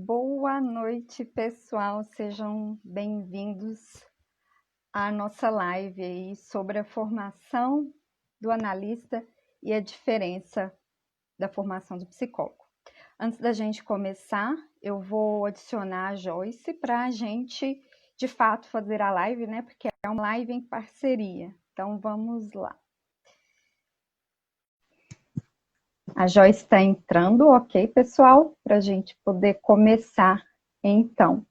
Boa noite, pessoal. Sejam bem-vindos à nossa live aí sobre a formação do analista e a diferença da formação do psicólogo. Antes da gente começar, eu vou adicionar a Joyce para a gente, de fato, fazer a live, né? Porque é uma live em parceria. Então, vamos lá. A Joyce está entrando, ok, pessoal? Para a gente poder começar, então.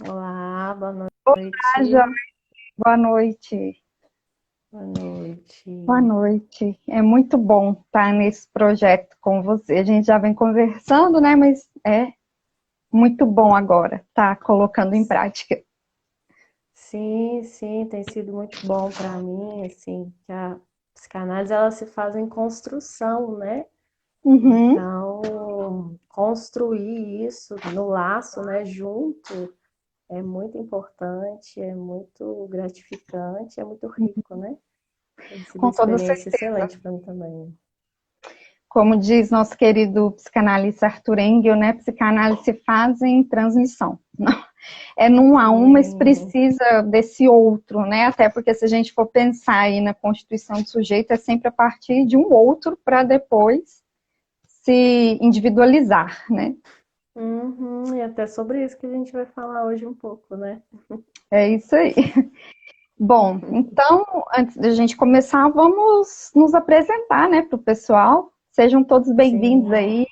Olá, boa noite. Olá, Joyce. Boa noite. Boa noite. Boa noite. É muito bom estar nesse projeto com você. A gente já vem conversando, né? Mas é muito bom agora estar colocando em prática. Sim, tem sido muito bom para mim, assim, que a psicanálise ela se faz em construção, né? Uhum. Então, construir isso no laço, né, junto, é muito importante, é muito gratificante, é muito rico, né? Tem sido uma Com toda experiência certeza. excelente para mim também. Como diz nosso querido psicanalista Arthur Engel, né? Psicanálise se faz em transmissão. Não, é num a um, mas precisa desse outro, né? Até porque se a gente for pensar aí na constituição do sujeito, é sempre a partir de um outro para depois se individualizar, né? E até sobre isso que a gente vai falar hoje um pouco, né? É isso aí. Bom, então, antes da gente começar, vamos nos apresentar, né, para o pessoal. Sejam todos bem-vindos Sim. aí.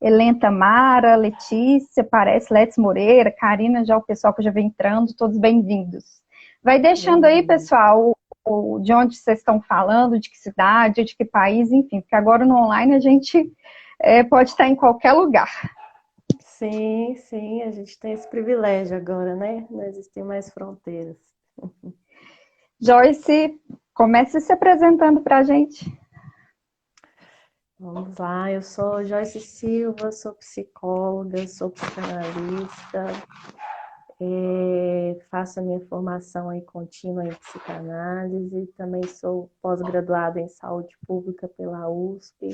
Helena Tamara, Letícia, parece, Letes Moreira, Karina, já o pessoal que já vem entrando, todos bem-vindos. Vai deixando aí, pessoal, de onde vocês estão falando, de que cidade, de que país, enfim, porque agora no online a gente pode estar em qualquer lugar. Sim, a gente tem esse privilégio agora, né? Não existem mais fronteiras. Joyce, comece se apresentando para a gente. Vamos lá, eu sou Joyce Silva, sou psicóloga, sou psicanalista, faço a minha formação aí contínua em psicanálise, também sou pós-graduada em saúde pública pela USP.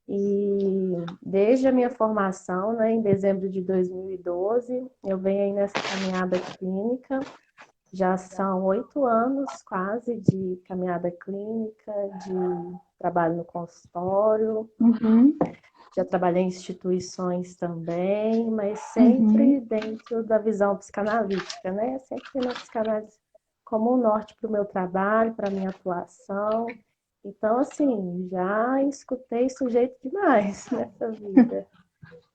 E desde a minha formação, né, em dezembro de 2012, eu venho aí nessa caminhada clínica. Já são 8 anos quase de caminhada clínica, de trabalho no consultório. Uhum. Já trabalhei em instituições também, mas Uhum. sempre dentro da visão psicanalítica, né? Sempre tendo a psicanálise como um norte para o meu trabalho, para a minha atuação. Então, assim, já escutei sujeito demais nessa vida.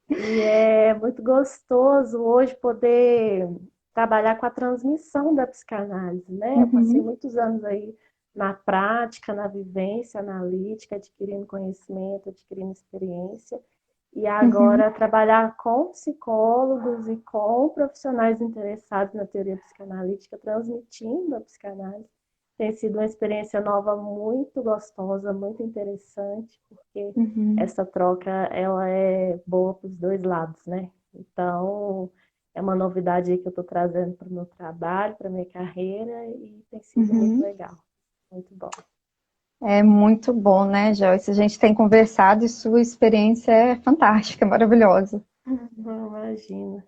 E é muito gostoso hoje poder trabalhar com a transmissão da psicanálise, né? Eu passei Uhum. muitos anos aí na prática, na vivência analítica, adquirindo conhecimento, adquirindo experiência. E Uhum. agora trabalhar com psicólogos e com profissionais interessados na teoria psicanalítica, transmitindo a psicanálise, tem sido uma experiência nova muito gostosa, muito interessante, porque Uhum. essa troca ela é boa para os dois lados, né? Então, é uma novidade aí que eu estou trazendo para o meu trabalho, para a minha carreira, e tem sido muito Uhum. legal. muito bom. É muito bom, né, Joyce? A gente tem conversado e sua experiência é fantástica, maravilhosa. Imagina.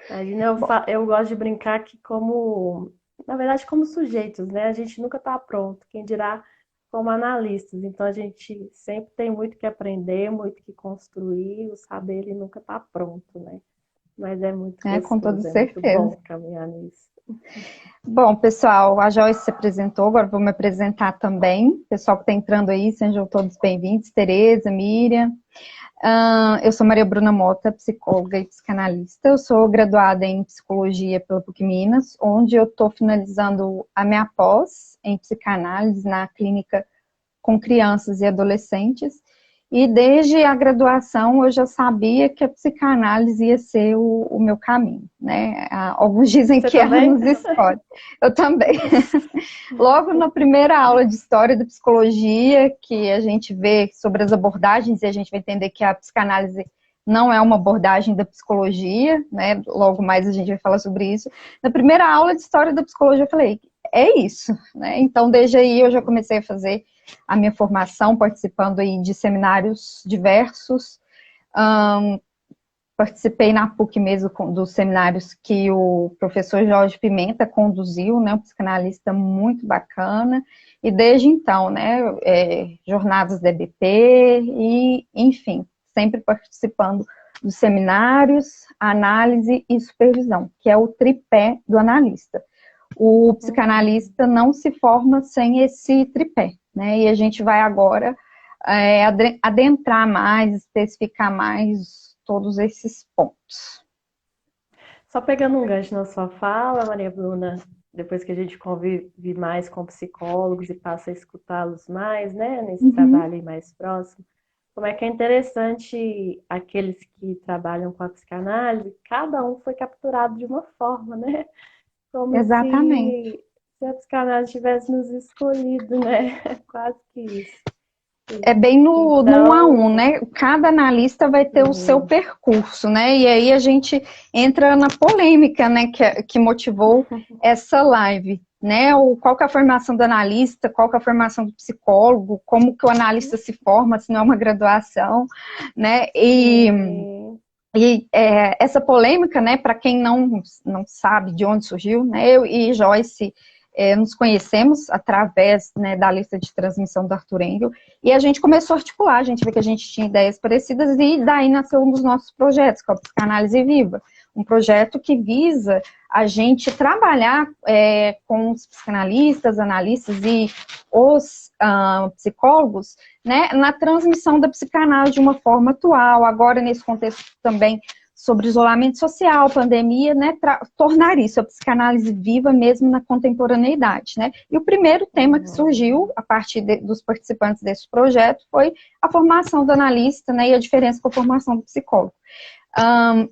Imagina, Bom, eu gosto de brincar que na verdade, como sujeitos, né? A gente nunca está pronto, quem dirá como analistas. Então, a gente sempre tem muito que aprender, muito que construir, o saber ele nunca está pronto, né? Mas é muito com toda gostoso, é muito certeza. bom caminhar nisso. Bom, pessoal, a Joyce se apresentou, agora vou me apresentar também. Pessoal que está entrando aí, sejam todos bem-vindos. Tereza, Miriam. Eu sou Maria Bruna Mota, psicóloga e psicanalista. Eu sou graduada em psicologia pela PUC Minas, onde eu estou finalizando a minha pós em psicanálise na clínica com crianças e adolescentes. E desde a graduação eu já sabia que a psicanálise ia ser o meu caminho, né? Alguns dizem Você que ela também? nos escolhe. Eu também. Logo na primeira aula de História da Psicologia, que a gente vê sobre as abordagens, e a gente vai entender que a psicanálise não é uma abordagem da psicologia, né? Logo mais a gente vai falar sobre isso. Na primeira aula de História da Psicologia eu falei, é isso, né? Então desde aí eu já comecei a fazer a minha formação, participando aí de seminários diversos, participei na PUC mesmo dos seminários que o professor Jorge Pimenta conduziu, né, um psicanalista muito bacana, e desde então, né, jornadas da EBP, e enfim, sempre participando dos seminários, análise e supervisão, que é o tripé do analista. O psicanalista não se forma sem esse tripé, né, e a gente vai agora adentrar mais, especificar mais todos esses pontos. Só pegando um gancho na sua fala, Maria Bruna, depois que a gente convive mais com psicólogos e passa a escutá-los mais, né, nesse trabalho aí mais próximo, como é que é interessante aqueles que trabalham com a psicanálise, cada um foi capturado de uma forma, né? Como Exatamente. se a psicanálise tivesse nos escolhido, né? Quase que isso. É bem no Então, 1 a 1, né? Cada analista vai ter o seu percurso, né? E aí a gente entra na polêmica, né? Que motivou essa live, né? Qual que é a formação do analista, qual que é a formação do psicólogo, como que o analista se forma, se não é uma graduação, né? Essa polêmica, né? Para quem não sabe de onde surgiu, né? Eu e Joyce nos conhecemos através, né, da lista de transmissão do Arthur Engel, e a gente começou a articular, a gente viu que a gente tinha ideias parecidas, e daí nasceu um dos nossos projetos, que é o Psicanálise Viva, um projeto que visa a gente trabalhar com os psicanalistas, analistas e os psicólogos, né, na transmissão da psicanálise de uma forma atual, agora nesse contexto também sobre isolamento social, pandemia, né, tornar isso, a psicanálise viva mesmo na contemporaneidade, né. E o primeiro tema que surgiu, a partir dos participantes desse projeto, foi a formação do analista, né, e a diferença com a formação do psicólogo.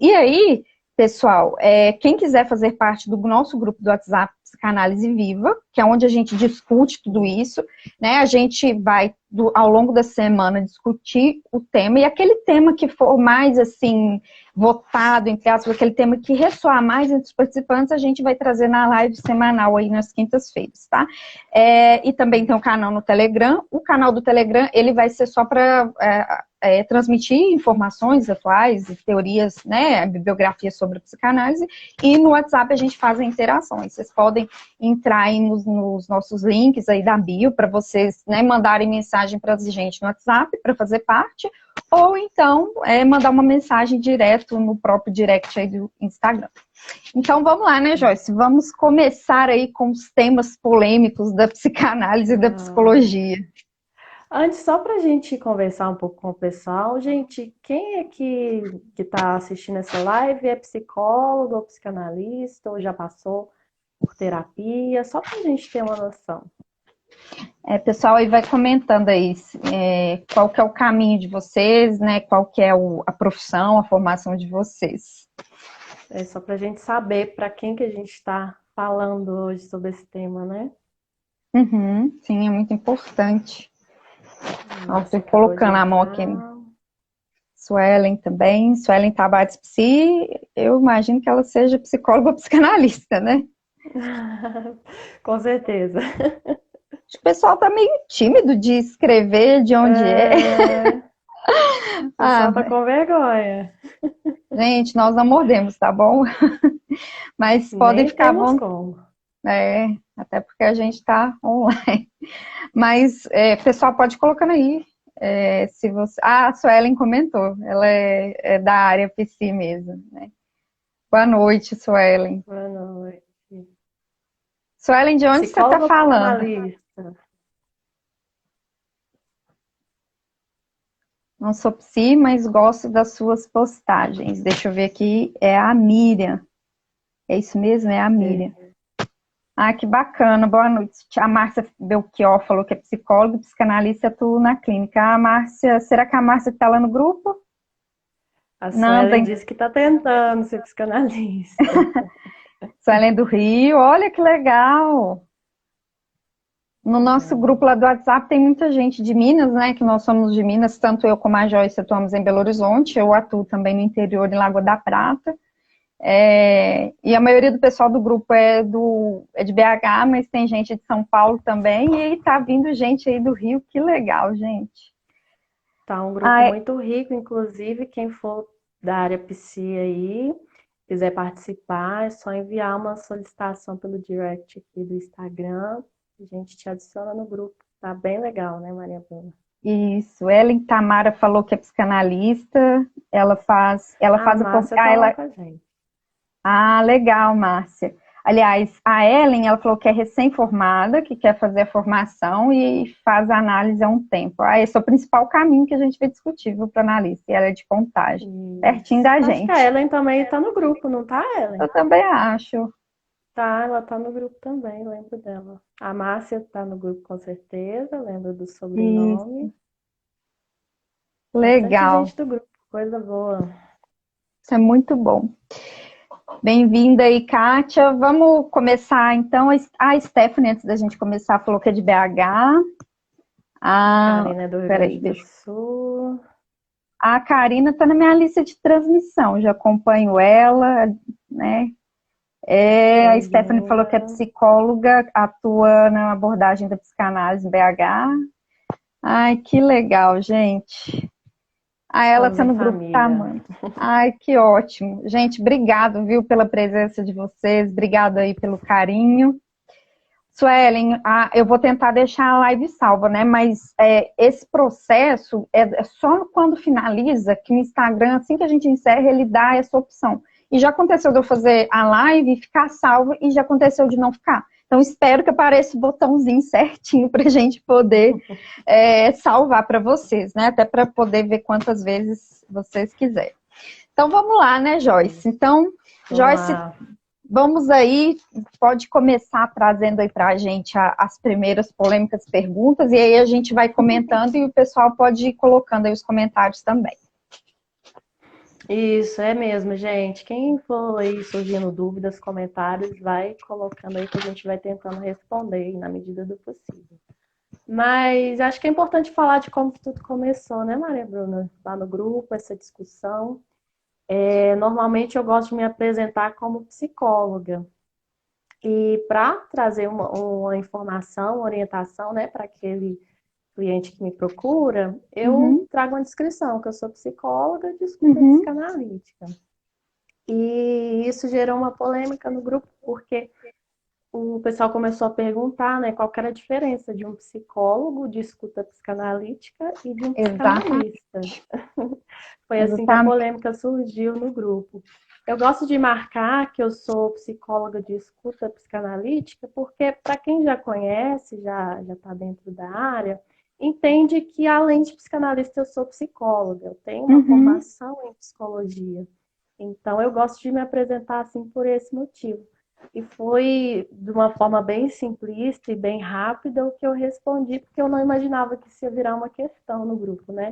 E aí, pessoal, quem quiser fazer parte do nosso grupo do WhatsApp Psicanálise Viva, que é onde a gente discute tudo isso, né? A gente vai, ao longo da semana, discutir o tema, e aquele tema que for mais, assim, votado, entre aspas, aquele tema que ressoar mais entre os participantes, a gente vai trazer na live semanal aí nas quintas-feiras, tá? E também tem um canal no Telegram. O canal do Telegram, ele vai ser só para transmitir informações atuais e teorias, né, bibliografia sobre a psicanálise, e no WhatsApp a gente faz a interação. Vocês podem entrar aí nos nossos links aí da bio para vocês, né, mandarem mensagem para a gente no WhatsApp para fazer parte, ou então mandar uma mensagem direto no próprio direct aí do Instagram. Então vamos lá, né, Joyce? Vamos começar aí com os temas polêmicos da psicanálise e da psicologia. Antes, só para a gente conversar um pouco com o pessoal, gente, quem é que está assistindo essa live é psicólogo ou psicanalista, ou já passou por terapia, só para a gente ter uma noção. Pessoal, aí vai comentando aí qual que é o caminho de vocês, né? Qual que é a profissão, a formação de vocês. É só para a gente saber para quem que a gente está falando hoje sobre esse tema, né? Sim, é muito importante. Estou colocando a mão aqui. Suelen também. Suelen Tabares Psi, eu imagino que ela seja psicóloga ou psicanalista, né? Com certeza. Acho que o pessoal tá meio tímido de escrever de onde é. O pessoal tá com vergonha. Gente, nós não mordemos, tá bom? Mas podem ficar temos como. Até porque a gente tá online. Mas, pessoal, pode colocando aí. Se você... a Suelen comentou. Ela é da área PC mesmo, né? Boa noite, Suelen. Boa noite. Suelen, de onde você está falando? Não sou psi, mas gosto das suas postagens. Deixa eu ver aqui. É a Miriam. É isso mesmo? É a Miriam. Ah, que bacana. Boa noite. A Márcia Belchior falou que é psicóloga, psicanalista, atua na clínica. A Márcia, será que a Márcia está lá no grupo? A Suelen disse que está tentando ser psicanalista. Suelen do Rio. Olha que legal. No nosso grupo lá do WhatsApp tem muita gente de Minas, né? Que nós somos de Minas, tanto eu como a Joyce atuamos em Belo Horizonte, eu atuo também no interior, em Lagoa da Prata. E a maioria do pessoal do grupo é de BH, mas tem gente de São Paulo também, e aí tá vindo gente aí do Rio, que legal, gente. Tá um grupo muito rico, inclusive, quem for da área psi aí, quiser participar, é só enviar uma solicitação pelo direct aqui do Instagram. A gente te adiciona no grupo. Tá bem legal, né, Maria Bruna? Isso. Ellen Tamara falou que é psicanalista. Ela A faz o. Márcia Ah, tá lá ela, com a gente. ah, legal, Márcia. Aliás, a Ellen, ela falou que é recém-formada, que quer fazer a formação e faz a análise há um tempo. Ah, esse é o principal caminho que a gente vai discutir para analista, e ela é de Contagem, pertinho Isso. da Acho que a gente. Ellen também tá no grupo, não tá, Eu Ellen? também acho. Tá, ela tá no grupo também, lembro dela. A Márcia tá no grupo com certeza, lembro do Isso, sobrenome. Bastante legal. gente do grupo, coisa boa. Isso é muito bom. Bem-vinda aí, Kátia. Vamos começar, então. A Stephanie, antes da gente começar, falou que é de BH. Ah, Karina é do Rio peraí, Grande do deixa. Sul. A Karina está na minha lista de transmissão, já acompanho ela, né? A Stephanie falou que é Bem-vinda. psicóloga, atua na abordagem da psicanálise em BH. Ai, que legal, gente. Ela Estamos está em no grupo, tá, família. amando. Ai, que ótimo. Gente, obrigado, viu, pela presença de vocês, obrigado aí pelo carinho. Suelen, eu vou tentar deixar a live salva, né? Mas esse processo é só quando finaliza que o Instagram, assim que a gente encerra, ele dá essa opção. E já aconteceu de eu fazer a live e ficar salva, e já aconteceu de não ficar. Então, espero que apareça o botãozinho certinho para a gente poder salvar para vocês, né? Até para poder ver quantas vezes vocês quiserem. Então, vamos lá, né, Joyce? Então, Vamos Joyce, lá. vamos aí, pode começar trazendo aí para a gente as primeiras polêmicas perguntas, e aí a gente vai comentando e o pessoal pode ir colocando aí os comentários também. Isso, é mesmo, gente. Quem for aí surgindo dúvidas, comentários, vai colocando aí que a gente vai tentando responder aí na medida do possível. Mas acho que é importante falar de como tudo começou, né, Maria Bruna? Lá no grupo, essa discussão. Normalmente eu gosto de me apresentar como psicóloga. E para trazer uma informação, uma orientação, né, para aquele cliente que me procura, eu Uhum, trago uma descrição, que eu sou psicóloga de escuta uhum, psicanalítica. E isso gerou uma polêmica no grupo, porque o pessoal começou a perguntar, né, qual que era a diferença de um psicólogo de escuta psicanalítica e de um exatamente, psicanalista. Foi assim que a exatamente. polêmica surgiu no grupo. Eu gosto de marcar que eu sou psicóloga de escuta psicanalítica, porque para quem já conhece, já está dentro da área, entende que além de psicanalista eu sou psicóloga, eu tenho uma Uhum, formação em psicologia. Então eu gosto de me apresentar assim por esse motivo. E foi de uma forma bem simplista e bem rápida o que eu respondi, porque eu não imaginava que isso ia virar uma questão no grupo, né?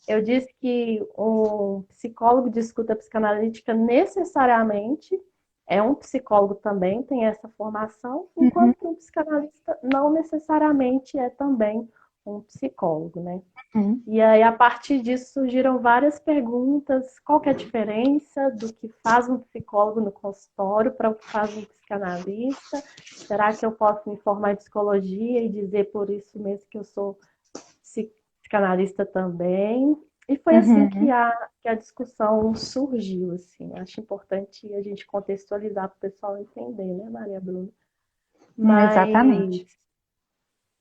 Eu disse que um psicólogo de escuta psicanalítica necessariamente é um psicólogo também, tem essa formação, uhum, enquanto que um psicanalista não necessariamente é também um psicólogo, né? uhum. E aí, a partir disso, surgiram várias perguntas. Qual que é a diferença do que faz um psicólogo no consultório para o que faz um psicanalista? Será que eu posso me formar em psicologia e dizer por isso mesmo que eu sou psicanalista também? E foi assim que Uhum. a discussão surgiu, assim. Acho importante a gente contextualizar para o pessoal entender, né, Maria Bruna? Exatamente.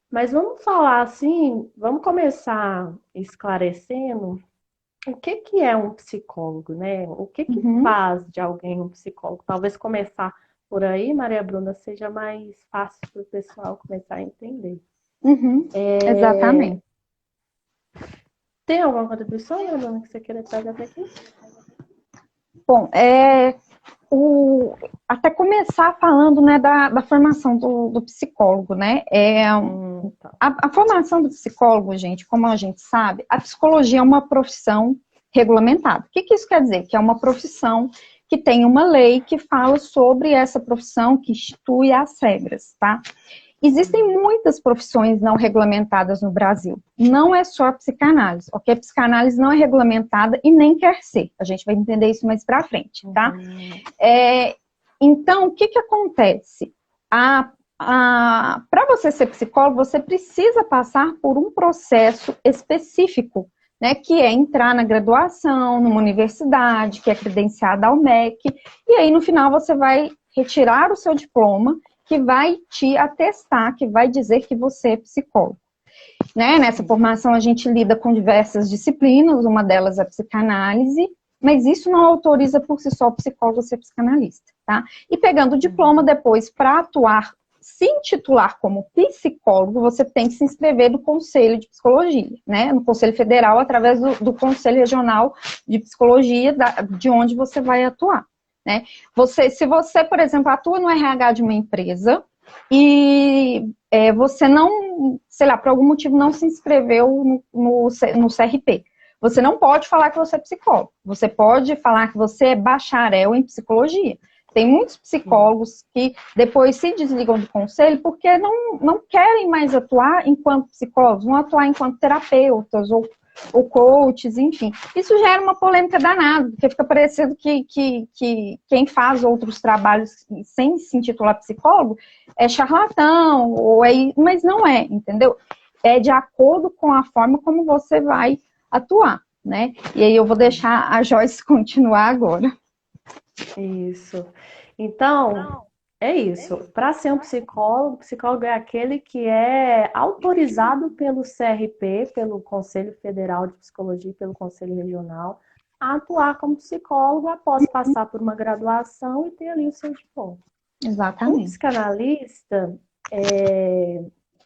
Mas vamos falar assim, vamos começar esclarecendo o que que é um psicólogo, né? O que que Uhum, faz de alguém um psicólogo? Talvez começar por aí, Maria Bruna, seja mais fácil para o pessoal começar a entender. uhum. Exatamente. Tem alguma contribuição, Maria Bruna, que você queira trazer até aqui? Bom, até começar falando, né, da formação do psicólogo, né? Tá. A formação do psicólogo, gente, como a gente sabe, a psicologia é uma profissão regulamentada. O que que isso quer dizer? Que é uma profissão que tem uma lei que fala sobre essa profissão, que institui as regras, tá? Existem muitas profissões não regulamentadas no Brasil. Não é só a psicanálise, ok? A psicanálise não é regulamentada e nem quer ser. A gente vai entender isso mais pra frente, tá? Uhum. Então, o que que acontece? Para você ser psicólogo, você precisa passar por um processo específico né, que é entrar na graduação, numa universidade, que é credenciada ao MEC, e aí no final você vai retirar o seu diploma, que vai te atestar, que vai dizer que você é psicólogo. Né? Nessa formação a gente lida com diversas disciplinas, uma delas é a psicanálise, mas isso não autoriza por si só o psicólogo a ser psicanalista, tá? E pegando o diploma depois para atuar, se intitular como psicólogo, você tem que se inscrever no Conselho de Psicologia, né? No Conselho Federal, através do Conselho Regional de Psicologia, de onde você vai atuar, né? Se você, por exemplo, atua no RH de uma empresa e você não, sei lá, por algum motivo não se inscreveu no CRP, você não pode falar que você é psicólogo. Você pode falar que você é bacharel em psicologia. Tem muitos psicólogos que depois se desligam do conselho porque não querem mais atuar enquanto psicólogos, vão atuar enquanto terapeutas ou coaches, enfim. Isso gera uma polêmica danada, porque fica parecendo que quem faz outros trabalhos sem se intitular psicólogo é charlatão, mas não é, entendeu? É de acordo com a forma como você vai atuar, né? E aí eu vou deixar a Joyce continuar agora. Isso. Então, é isso. Para ser um psicólogo, o psicólogo é aquele que é autorizado pelo CRP, pelo Conselho Federal de Psicologia, pelo Conselho Regional, a atuar como psicólogo após passar por uma graduação e ter ali o seu diploma. Exatamente. Um psicanalista,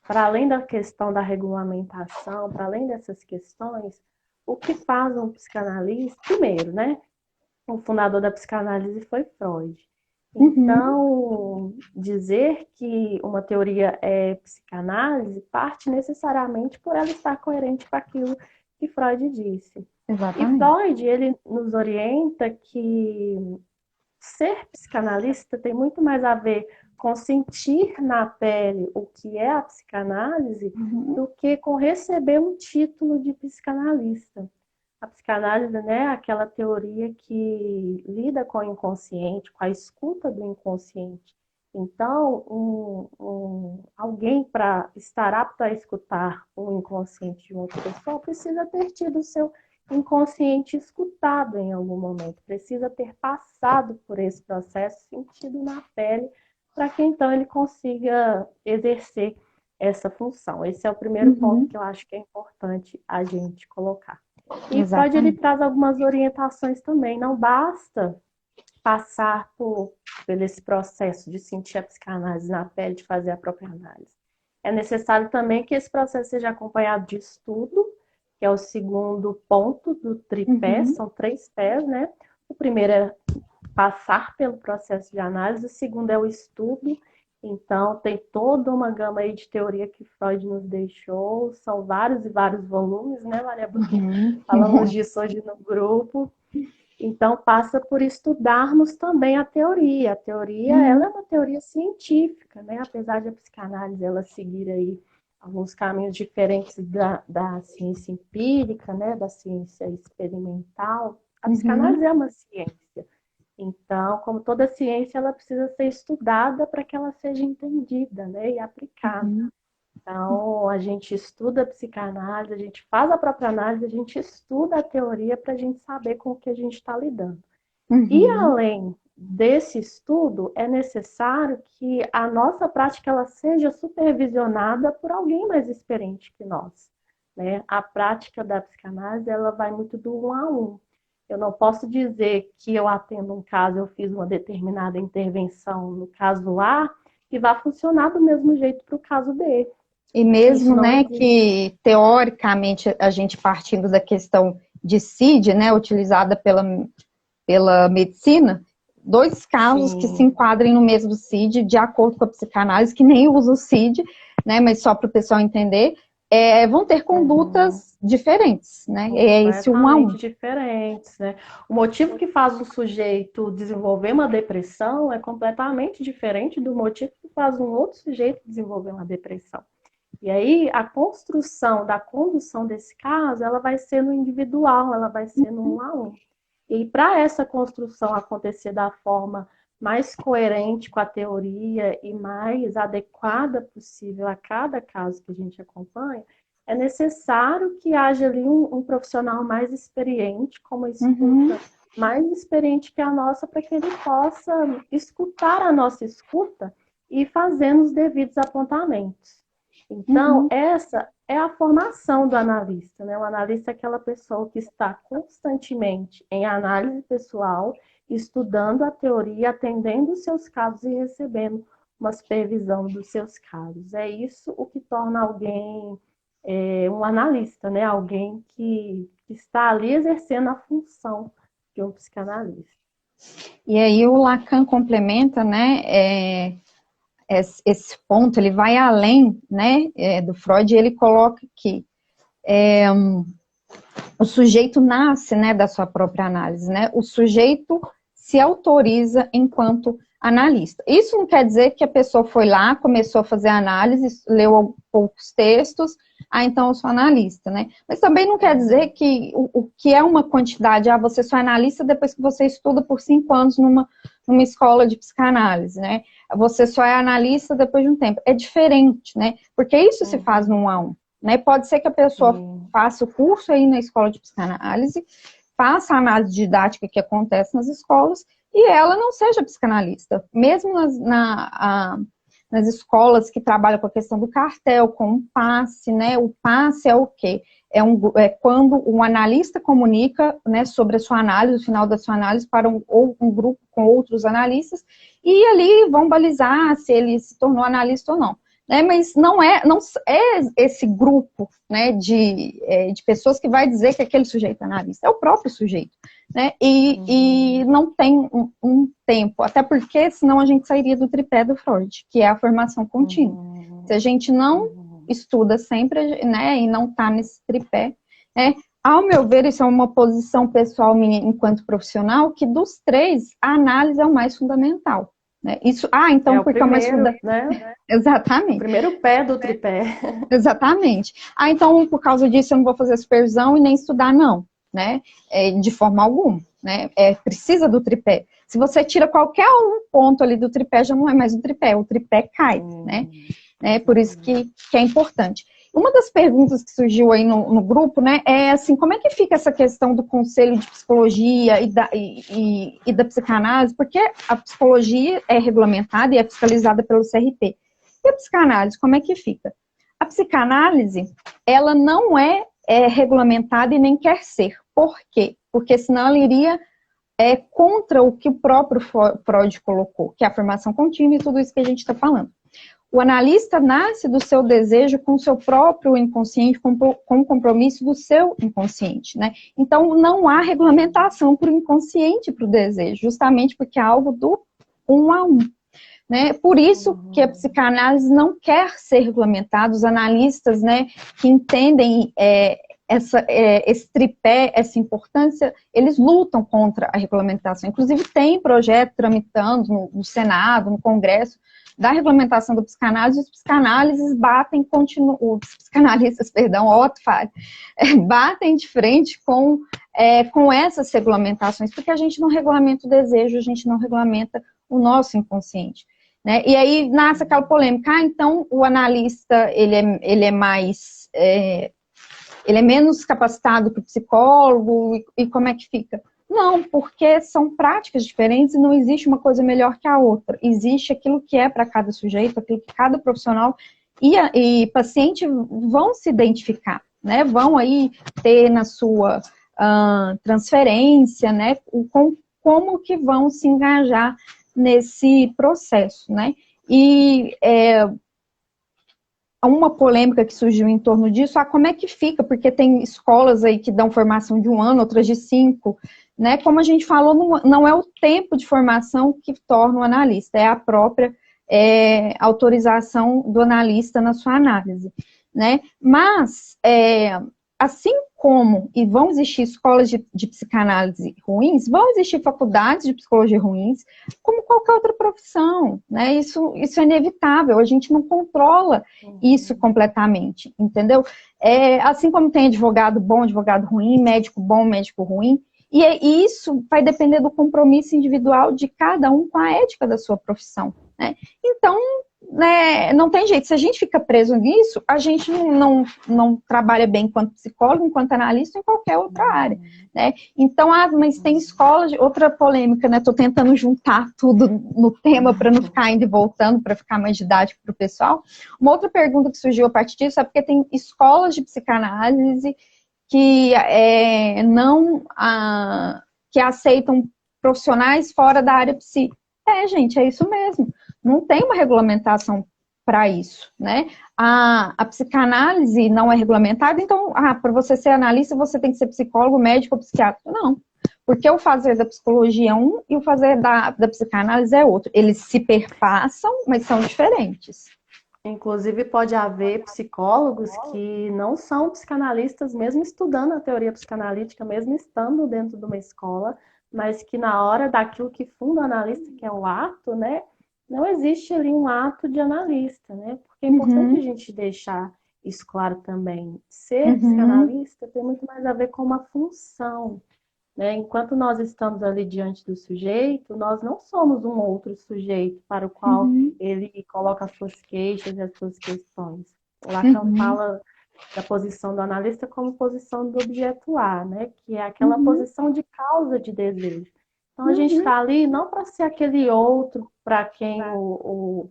para além da questão da regulamentação, para além dessas questões, o que faz um psicanalista, primeiro, né? O fundador da psicanálise foi Freud. Então, dizer que uma teoria é psicanálise parte necessariamente por ela estar coerente com aquilo que Freud disse. Exatamente. E Freud, ele nos orienta que ser psicanalista tem muito mais a ver com sentir na pele o que é a psicanálise do que com receber um título de psicanalista. A psicanálise, né, é aquela teoria que lida com o inconsciente, com a escuta do inconsciente. Então, alguém para estar apto a escutar o inconsciente de uma outra pessoa precisa ter tido o seu inconsciente escutado em algum momento, precisa ter passado por esse processo, sentido na pele, para que então ele consiga exercer essa função. Esse é o primeiro ponto que eu acho que é importante a gente colocar. E Freud, ele traz algumas orientações também. Não basta passar por esse processo de sentir a psicanálise na pele, de fazer a própria análise. É necessário também que esse processo seja acompanhado de estudo, que é o segundo ponto do tripé, são 3 pés, né? O primeiro é passar pelo processo de análise, o segundo é o estudo. Então, tem toda uma gama aí de teoria que Freud nos deixou, são vários e vários volumes, né, Maria Bruna? Falamos disso hoje no grupo. Então, passa por estudarmos também a teoria. A teoria, ela é uma teoria científica, né? Apesar de a psicanálise ela seguir aí alguns caminhos diferentes da ciência empírica, né? Da ciência experimental, a psicanálise é uma ciência. Então, como toda ciência, ela precisa ser estudada para que ela seja entendida, né, e aplicada. Então, a gente estuda a psicanálise, a gente faz a própria análise, a gente estuda a teoria para a gente saber com o que a gente está lidando. E, além desse estudo, é necessário que a nossa prática ela seja supervisionada por alguém mais experiente que nós, né? A prática da psicanálise ela vai muito do 1 a 1. Eu não posso dizer que eu atendo um caso, eu fiz uma determinada intervenção no caso A, e vai funcionar do mesmo jeito para o caso B. E mesmo, né, que teoricamente a gente partindo da questão de CID, né, utilizada pela medicina, 2 casos que se enquadrem no mesmo CID, de acordo com a psicanálise, que nem usa o CID, né, mas só para o pessoal entender, vão ter condutas diferentes, né? É esse 1 a 1. Diferentes, né? O motivo que faz o sujeito desenvolver uma depressão é completamente diferente do motivo que faz um outro sujeito desenvolver uma depressão. E aí, a construção da condução desse caso, ela vai ser no individual, ela vai ser no 1 a 1. E para essa construção acontecer da forma mais coerente com a teoria e mais adequada possível a cada caso que a gente acompanha, é necessário que haja ali um profissional mais experiente, como a Uhum, escuta, mais experiente que a nossa, para que ele possa escutar a nossa escuta e fazendo os devidos apontamentos. Então, uhum. essa é a formação do analista, né? O analista é aquela pessoa que está constantemente em análise pessoal, estudando a teoria, atendendo os seus casos e recebendo uma supervisão dos seus casos. É isso o que torna alguém um analista, né? Alguém que está ali exercendo a função de um psicanalista. E aí o Lacan complementa, né, esse ponto, ele vai além, né, do Freud, e ele coloca que o sujeito nasce, né, da sua própria análise, né, o sujeito se autoriza enquanto analista. Isso não quer dizer que a pessoa foi lá, começou a fazer análise, leu poucos textos, então eu sou analista, né? Mas também não quer dizer que o que é uma quantidade, você só é analista depois que você estuda por 5 anos numa escola de psicanálise, né? Você só é analista depois de um tempo. É diferente, né? Porque isso se faz no 1 a 1, né? Pode ser que a pessoa faça o curso aí na escola de psicanálise, faça a análise didática que acontece nas escolas, e ela não seja psicanalista. Mesmo nas escolas que trabalham com a questão do cartel, com o passe, né? O passe é o quê? É quando um analista comunica, né, sobre a sua análise, o final da sua análise, para um grupo com outros analistas, e ali vão balizar se ele se tornou analista ou não. Né, mas não é esse grupo, né, de pessoas que vai dizer que aquele sujeito é analista, é o próprio sujeito, né, e não tem um tempo, até porque senão a gente sairia do tripé do Freud, que é a formação contínua. Se a gente não estuda sempre, né, e não está nesse tripé, né, ao meu ver, isso é uma posição pessoal minha enquanto profissional, que dos 3, a análise é o mais fundamental. Né? Isso, então, porque primeiro, é mais fundamental. Né? Exatamente. O primeiro pé do tripé. Exatamente. Então, por causa disso, eu não vou fazer supervisão e nem estudar, não, né? De forma alguma, né? Precisa do tripé. Se você tira qualquer um ponto ali do tripé, já não é mais um tripé, o tripé cai, né? Por isso que é importante. Uma das perguntas que surgiu aí no grupo, né, é assim, como é que fica essa questão do conselho de psicologia e da psicanálise? Porque a psicologia é regulamentada e é fiscalizada pelo CRP. E a psicanálise, como é que fica? A psicanálise, ela não é regulamentada e nem quer ser. Por quê? Porque senão ela iria contra o que o próprio Freud colocou, que é a formação contínua e tudo isso que a gente está falando. O analista nasce do seu desejo com o seu próprio inconsciente, com o compromisso do seu inconsciente, né? Então, não há regulamentação para o inconsciente, para o desejo, justamente porque é algo do 1 a 1. Né? Por isso que a psicanálise não quer ser regulamentada, os analistas, né, que entendem esse tripé, essa importância, eles lutam contra a regulamentação. Inclusive, tem projeto tramitando no Senado, no Congresso, da regulamentação da psicanálise, os psicanalistas os psicanalistas, perdão, Otto Fari, batem de frente com essas regulamentações, porque a gente não regulamenta o desejo, a gente não regulamenta o nosso inconsciente. Né? E aí nasce aquela polêmica, então o analista ele é mais ele é menos capacitado que o psicólogo, e como é que fica? Não, porque são práticas diferentes e não existe uma coisa melhor que a outra. Existe aquilo que é para cada sujeito, aquilo que cada profissional e paciente vão se identificar, né? Vão aí ter na sua transferência, né? Como que vão se engajar nesse processo, né? E uma polêmica que surgiu em torno disso, como é que fica? Porque tem escolas aí que dão formação de 1 ano, outras de 5, né? Como a gente falou, não é o tempo de formação que torna o analista, é a própria autorização do analista na sua análise, né? Mas, assim como, e vão existir escolas de psicanálise ruins, vão existir faculdades de psicologia ruins, como qualquer outra profissão, né? Isso é inevitável, a gente não controla isso completamente, entendeu? Assim como tem advogado bom, advogado ruim, médico bom, médico ruim, e isso vai depender do compromisso individual de cada um com a ética da sua profissão, né? Então, né, não tem jeito. Se a gente fica preso nisso, a gente não trabalha bem enquanto psicólogo, enquanto analista, em qualquer outra área, né? Então, mas tem escolas, outra polêmica, né? Tô tentando juntar tudo no tema para não ficar indo e voltando, para ficar mais didático para o pessoal. Uma outra pergunta que surgiu a partir disso é porque tem escolas de psicanálise que que aceitam profissionais fora da área psi. Gente, é isso mesmo. Não tem uma regulamentação para isso, né? A psicanálise não é regulamentada, então, para você ser analista, você tem que ser psicólogo, médico ou psiquiatra. Não. Porque o fazer da psicologia é um e o fazer da psicanálise é outro. Eles se perpassam, mas são diferentes. Inclusive, pode haver psicólogos que não são psicanalistas, mesmo estudando a teoria psicanalítica, mesmo estando dentro de uma escola, mas que na hora daquilo que funda o analista, que é o ato, né? Não existe ali um ato de analista, né? Porque é importante a gente deixar isso claro também. Ser psicanalista tem muito mais a ver com uma função, né? Enquanto nós estamos ali diante do sujeito, nós não somos um outro sujeito para o qual ele coloca as suas queixas e as suas questões. O Lacan fala da posição do analista como posição do objeto A, né? Que é aquela posição de causa de desejo. Então a gente está ali não para ser aquele outro para quem o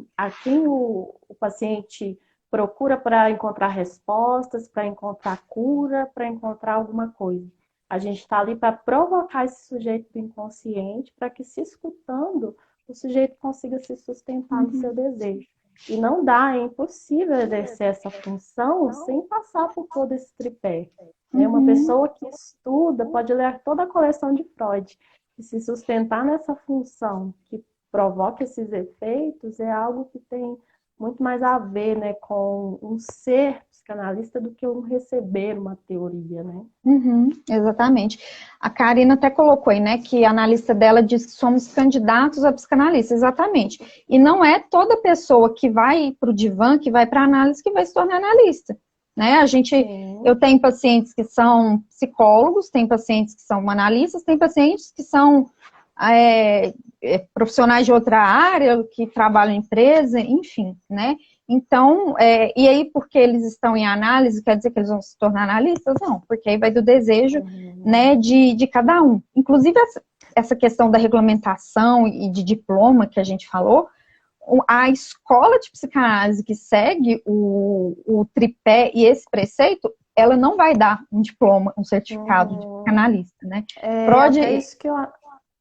paciente procura para encontrar respostas, para encontrar cura, para encontrar alguma coisa. A gente está ali para provocar esse sujeito do inconsciente para que, se escutando, o sujeito consiga se sustentar no seu desejo. E não dá, é impossível exercer essa função sem passar por todo esse tripé. Uma pessoa que estuda pode ler toda a coleção de Freud. E se sustentar nessa função que provoca esses efeitos é algo que tem muito mais a ver, né, com um ser psicanalista do que um receber uma teoria, né? Exatamente. A Karina até colocou aí, né, que a analista dela diz que somos candidatos a psicanalista, exatamente. E não é toda pessoa que vai para o divã, que vai para a análise, que vai se tornar analista. Né? Eu tenho pacientes que são psicólogos, tem pacientes que são analistas, tem pacientes que são profissionais de outra área, que trabalham em empresa, enfim, né? Então, e aí porque eles estão em análise, quer dizer que eles vão se tornar analistas? Não, porque aí vai do desejo, né, de cada um. Inclusive, essa questão da regulamentação e de diploma que a gente falou, a escola de psicanálise que segue o tripé e esse preceito, ela não vai dar um diploma, um certificado de psicanalista, né? É isso que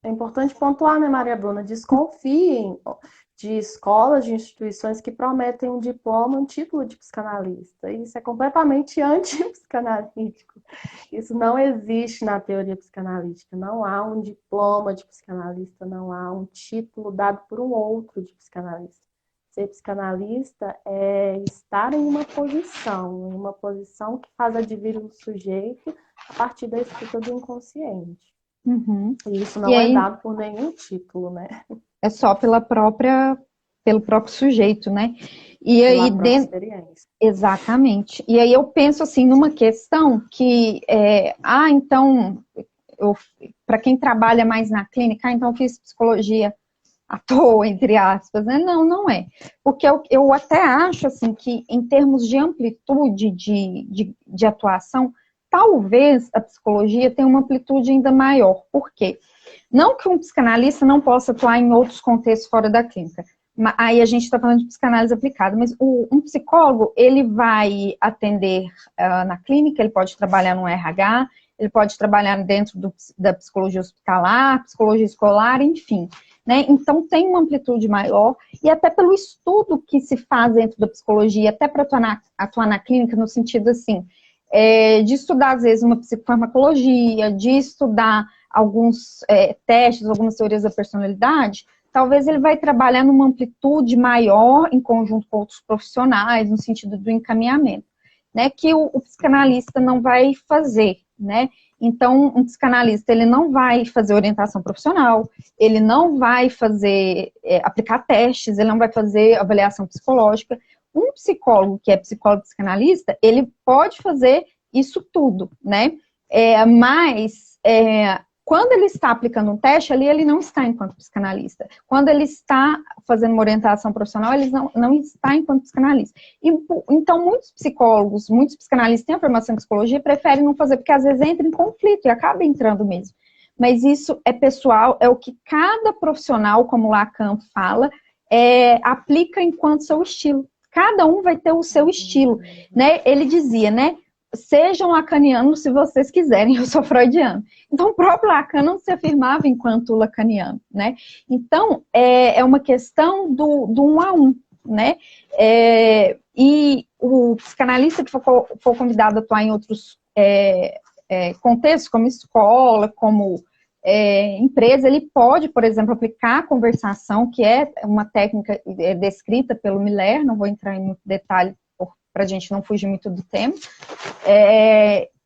é importante pontuar, né, Maria Bruna? Desconfiem de escolas, de instituições que prometem um diploma, um título de psicanalista. Isso é completamente antipsicanalítico. Isso não existe na teoria psicanalítica. Não há um diploma de psicanalista, não há um título dado por um outro de psicanalista. Ser psicanalista é estar em uma posição que faz advir o sujeito a partir da escuta do inconsciente. E isso não é dado por nenhum título, né? É só pelo próprio sujeito, né? E aí experiência. Exatamente. E aí eu penso assim numa questão que então para quem trabalha mais na clínica, então eu fiz psicologia à toa, entre aspas, né? Não é. Porque eu até acho assim que em termos de amplitude de atuação, talvez a psicologia tenha uma amplitude ainda maior. Por quê? Não que um psicanalista não possa atuar em outros contextos fora da clínica. Aí a gente está falando de psicanálise aplicada, mas um psicólogo, ele vai atender na clínica, ele pode trabalhar no RH, ele pode trabalhar dentro da psicologia hospitalar, psicologia escolar, enfim. Né? Então tem uma amplitude maior, e até pelo estudo que se faz dentro da psicologia, até para atuar na clínica, no sentido assim, de estudar às vezes uma psicofarmacologia, de estudar alguns testes, algumas teorias da personalidade, talvez ele vai trabalhar numa amplitude maior em conjunto com outros profissionais, no sentido do encaminhamento, né, que o psicanalista não vai fazer, né? Então, um psicanalista, ele não vai fazer orientação profissional, ele não vai fazer, aplicar testes, ele não vai fazer avaliação psicológica. Um psicólogo que é psicólogo psicanalista, ele pode fazer isso tudo, né? Mas quando ele está aplicando um teste, ali ele não está enquanto psicanalista. Quando ele está fazendo uma orientação profissional, ele não está enquanto psicanalista. Então, muitos psicólogos, muitos psicanalistas têm a formação em psicologia e preferem não fazer, porque às vezes entra em conflito e acaba entrando mesmo. Mas isso é pessoal, é o que cada profissional, como Lacan fala, aplica enquanto seu estilo. Cada um vai ter o seu estilo, né? Ele dizia, né? Sejam lacanianos se vocês quiserem, eu sou freudiano. Então, o próprio Lacan não se afirmava enquanto lacaniano, né? Então, é uma questão do um a um, né? E o psicanalista que for convidado a atuar em outros contextos, como escola, como empresa, ele pode, por exemplo, aplicar a conversação, que é uma técnica descrita pelo Miller, não vou entrar em muito detalhe para a gente não fugir muito do tema.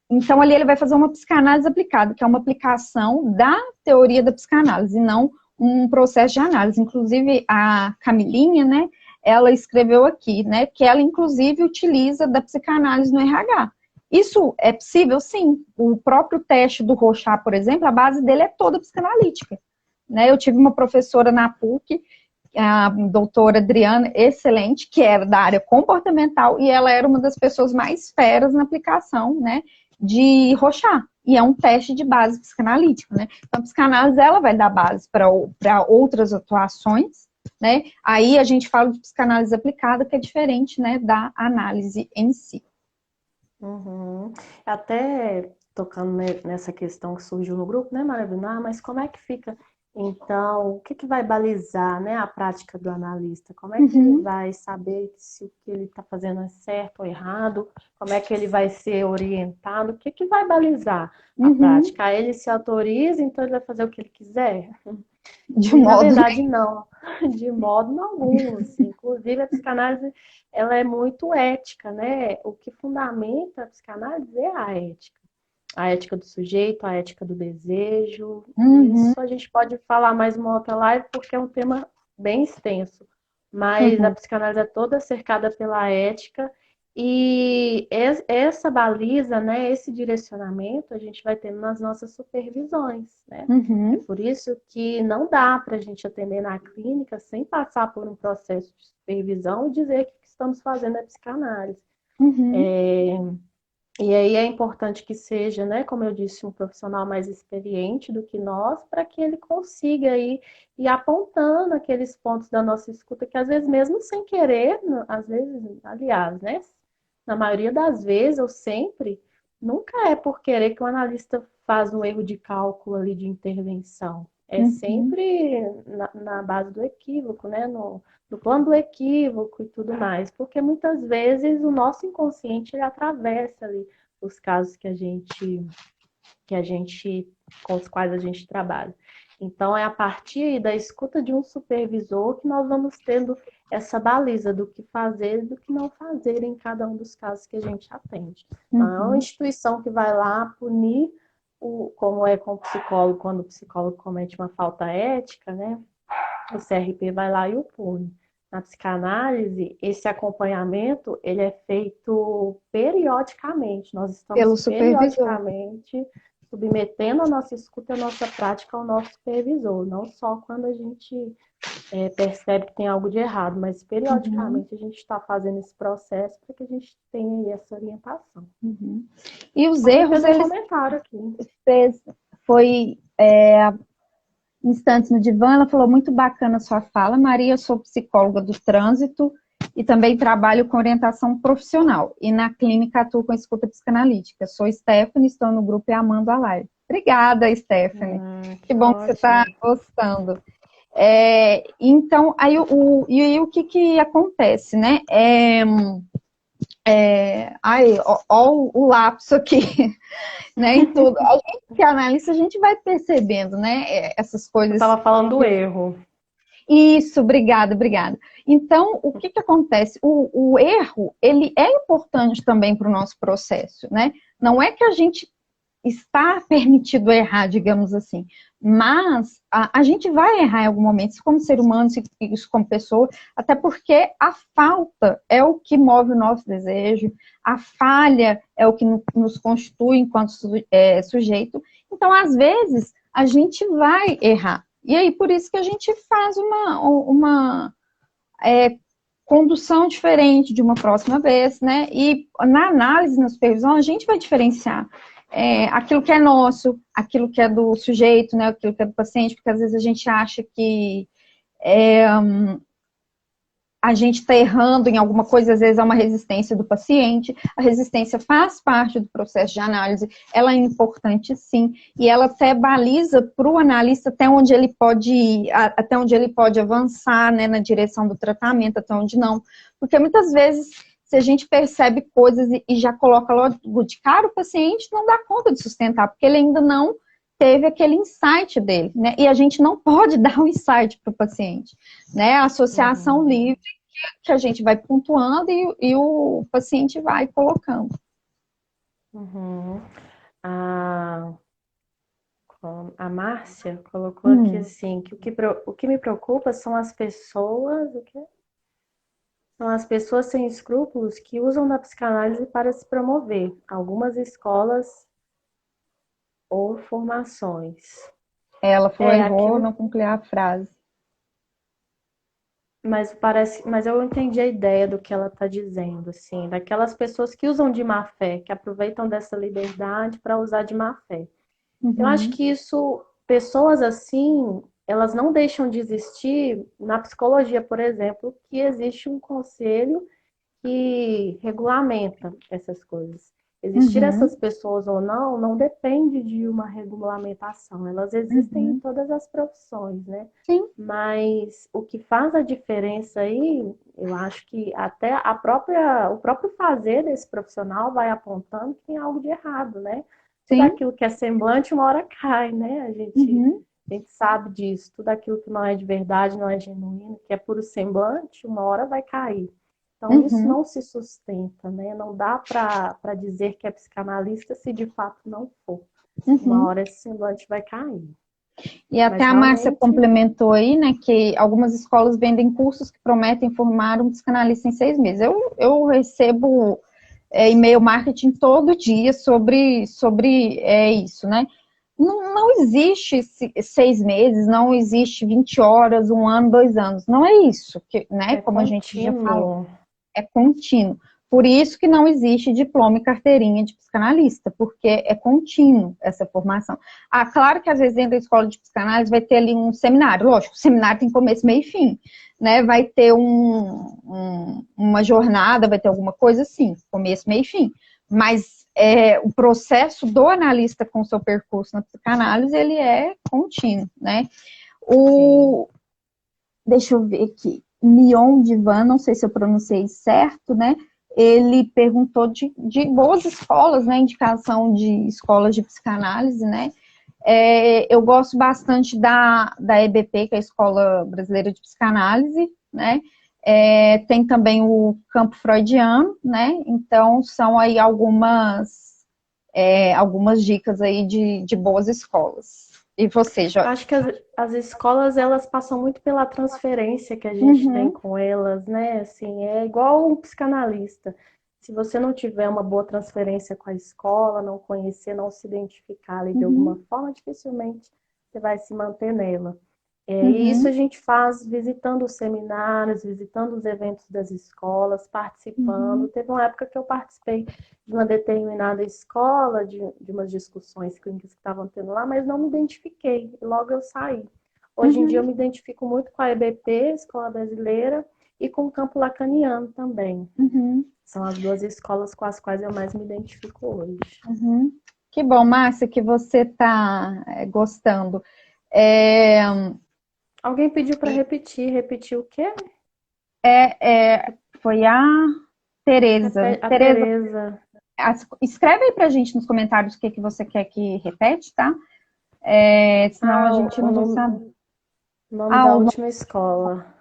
Então, ali ele vai fazer uma psicanálise aplicada, que é uma aplicação da teoria da psicanálise, e não um processo de análise. Inclusive, a Camilinha, né, ela escreveu aqui, né, que ela, inclusive, utiliza da psicanálise no RH. Isso é possível? Sim. O próprio teste do Rorschach, por exemplo, a base dele é toda psicanalítica, né? Eu tive uma professora na PUC, a doutora Adriana, excelente, que era da área comportamental, e ela era uma das pessoas mais feras na aplicação, né, de Rorschach. E é um teste de base psicanalítica, né? Então, a psicanálise, ela vai dar base para outras atuações, né? Aí a gente fala de psicanálise aplicada, que é diferente, né, da análise em si. Uhum. Até tocando nessa questão que surgiu no grupo, né, Maravilha? Mas como é que fica, então, o que vai balizar, né, a prática do analista? Como é que ele vai saber se o que ele está fazendo é certo ou errado? Como é que ele vai ser orientado? O que vai balizar a prática? Aí ele se autoriza, então ele vai fazer o que ele quiser? Na verdade, não. De modo algum. Assim. Inclusive, a psicanálise ela é muito ética, né? O que fundamenta a psicanálise é a ética. A ética do sujeito, a ética do desejo. Isso a gente pode falar mais uma outra live, porque é um tema bem extenso. Mas a psicanálise é toda cercada pela ética. E essa baliza, né, esse direcionamento, a gente vai ter nas nossas supervisões, né? É por isso que não dá para a gente atender na clínica sem passar por um processo de supervisão e dizer que o que estamos fazendo é psicanálise. E aí é importante que seja, né, como eu disse, um profissional mais experiente do que nós, para que ele consiga ir apontando aqueles pontos da nossa escuta, que às vezes mesmo sem querer, às vezes, aliás, né, na maioria das vezes, ou sempre, nunca é por querer que o analista faz um erro de cálculo ali de intervenção. É sempre na base do equívoco, né, no plano do equívoco e tudo mais, porque muitas vezes o nosso inconsciente ele atravessa ali os casos que a gente com os quais a gente trabalha. Então é a partir da escuta de um supervisor que nós vamos tendo essa baliza do que fazer e do que não fazer em cada um dos casos que a gente atende. Não é uma instituição que vai lá punir como é com o psicólogo, quando o psicólogo comete uma falta ética, né? O CRP vai lá e o pune. Na psicanálise, esse acompanhamento ele é feito periodicamente. Nós estamos periodicamente submetendo a nossa escuta e a nossa prática ao nosso supervisor, não só quando a gente percebe que tem algo de errado, mas periodicamente a gente está fazendo esse processo para que a gente tenha essa orientação. E os erros, eles... comentário aqui. Foi instantes no divã, ela falou, muito bacana a sua fala, Maria, eu sou psicóloga do trânsito e também trabalho com orientação profissional, e na clínica atuo com escuta psicanalítica. Sou Stephanie, estou no grupo e amando a live. Obrigada, Stephanie. Que bom que você está gostando. Então, aí o que acontece, né? O lapso aqui, né, em tudo. A gente que é analista, a gente vai percebendo, né, essas coisas. Eu estava falando do erro. Isso, obrigada. Então, o que acontece? O erro, ele é importante também para o nosso processo, né? Não é que a gente está permitido errar, digamos assim, mas a gente vai errar em algum momento, isso como ser humano, isso como pessoa, até porque a falta é o que move o nosso desejo, a falha é o que nos constitui enquanto sujeito. Então, às vezes, a gente vai errar. E aí, por isso que a gente faz uma condução diferente de uma próxima vez, né? E na análise, na supervisão, a gente vai diferenciar aquilo que é nosso, aquilo que é do sujeito, né? Aquilo que é do paciente, porque às vezes a gente acha que a gente está errando em alguma coisa, às vezes é uma resistência do paciente. A resistência faz parte do processo de análise, ela é importante sim, e ela até baliza para o analista até onde ele pode ir, até onde ele pode avançar, né, na direção do tratamento, até onde não. Porque muitas vezes, se a gente percebe coisas e já coloca logo de cara, o paciente não dá conta de sustentar, porque ele ainda não teve aquele insight dele, né? E a gente não pode dar um insight para o paciente, né? A associação livre que a gente vai pontuando e o paciente vai colocando. A Márcia colocou aqui assim, que o que me preocupa são as pessoas, são as pessoas sem escrúpulos que usam da psicanálise para se promover. Algumas escolas ou formações. Ela falou, errou, não concluiu a frase. Mas eu entendi a ideia do que ela está dizendo, assim, daquelas pessoas que usam de má fé, que aproveitam dessa liberdade para usar de má fé. Eu acho que isso, pessoas assim, elas não deixam de existir na psicologia, por exemplo, que existe um conselho que regulamenta essas coisas. Existir essas pessoas ou não, não depende de uma regulamentação. Elas existem em todas as profissões, né? Sim. Mas o que faz a diferença aí, eu acho que até o próprio fazer desse profissional vai apontando que tem algo de errado, né? Tudo aquilo que é semblante, uma hora cai, né? A gente sabe disso. Tudo aquilo que não é de verdade, não é genuíno, que é puro semblante, uma hora vai cair. Então, isso não se sustenta, né? Não dá para dizer que é psicanalista se de fato não for. Uma hora esse semblante vai cair. E até a Márcia complementou aí, né, que algumas escolas vendem cursos que prometem formar um psicanalista em 6 meses. Eu recebo e-mail marketing todo dia sobre isso, né? Não existe 6 meses, não existe 20 horas, 1 ano, 2 anos. Não é isso, né? Como a gente já falou. É contínuo. Por isso que não existe diploma e carteirinha de psicanalista, porque é contínuo essa formação. Claro que às vezes dentro da escola de psicanálise vai ter ali um seminário. Lógico, o seminário tem começo, meio e fim, né? Vai ter uma jornada, vai ter alguma coisa assim, começo, meio e fim. Mas o processo do analista com o seu percurso na psicanálise, ele é contínuo, né? Deixa eu ver aqui. Mion Divan, não sei se eu pronunciei certo, né? Ele perguntou de boas escolas, né? Indicação de escolas de psicanálise, né? Eu gosto bastante da EBP, que é a Escola Brasileira de Psicanálise, né? Tem também o Campo Freudiano, né? Então, são aí algumas dicas aí de boas escolas. E você, Joyce? Acho que as escolas, elas passam muito pela transferência que a gente tem com elas, né? Assim, é igual um psicanalista. Se você não tiver uma boa transferência com a escola, não conhecer, não se identificar ali de alguma forma, dificilmente você vai se manter nela. E isso a gente faz visitando os seminários, visitando os eventos das escolas, participando. Teve uma época que eu participei de uma determinada escola, de umas discussões clínicas que estavam tendo lá, mas não me identifiquei, e logo eu saí. Hoje em dia eu me identifico muito com a EBP, Escola Brasileira, e com o Campo Lacaniano também. São as 2 escolas com as quais eu mais me identifico hoje. Que bom, Márcia, que você está gostando. Alguém pediu para repetir. Repetir o quê? Foi a Tereza. A Tereza. Escreve aí pra gente nos comentários o que você quer que repete, tá? Senão a gente não vai saber. O nome da última escola.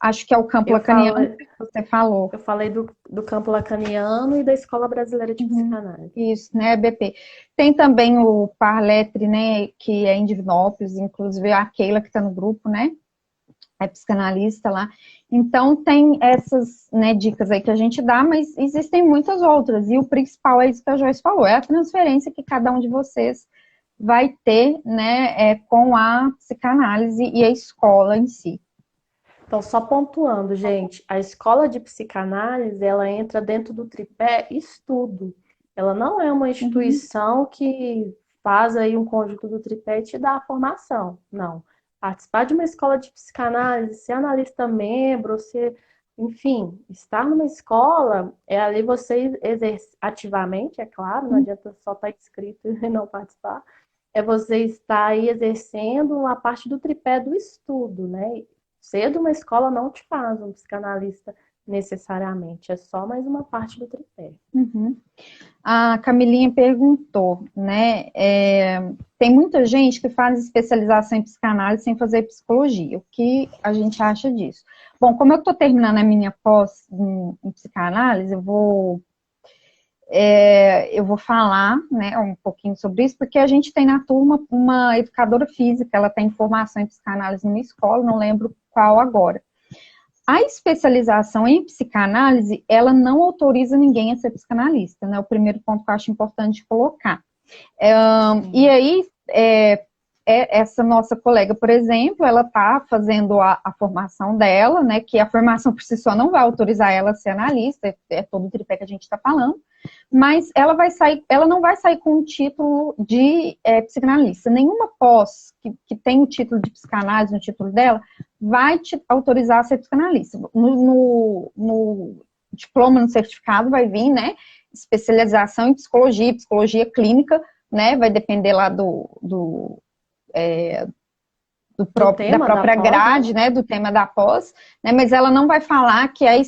Acho que é o Campo Lacaniano que você falou. Eu falei do Campo Lacaniano e da Escola Brasileira de Psicanálise. Isso, né, BP. Tem também o Parletre, né, que é em Divinópolis, inclusive a Keila que está no grupo, né? É psicanalista lá. Então, tem essas, né, dicas aí que a gente dá, mas existem muitas outras. E o principal é isso que a Joyce falou, é a transferência que cada um de vocês vai ter, né, com a psicanálise e a escola em si. Então, só pontuando, gente, a escola de psicanálise, ela entra dentro do tripé estudo. Ela não é uma instituição que faz aí um conjunto do tripé e te dá a formação. Não. Participar de uma escola de psicanálise, ser analista membro, ser, enfim, estar numa escola, é ali você exerce ativamente, é claro, não adianta só estar inscrito e não participar, é você estar aí exercendo a parte do tripé do estudo, né? Ser de uma escola não te faz um psicanalista necessariamente, é só mais uma parte do tripé. A Camilinha perguntou, né? Tem muita gente que faz especialização em psicanálise sem fazer psicologia. O que a gente acha disso? Bom, como eu estou terminando a minha pós em psicanálise, eu vou falar, né, um pouquinho sobre isso, porque a gente tem na turma uma educadora física, ela tem formação em psicanálise numa escola, não lembro qual agora. A especialização em psicanálise, ela não autoriza ninguém a ser psicanalista, né? O primeiro ponto que eu acho importante colocar. E aí, essa nossa colega, por exemplo, ela está fazendo a formação dela, né? Que a formação por si só não vai autorizar ela a ser analista, é todo o tripé que a gente está falando, mas ela não vai sair com o título de psicanalista. Nenhuma pós que tem o título de psicanálise no título dela vai te autorizar a ser psicanalista. No diploma, no certificado, vai vir, né, especialização em psicologia, psicologia clínica, né, vai depender lá da própria grade, né, do tema da pós, né, mas ela não vai falar que é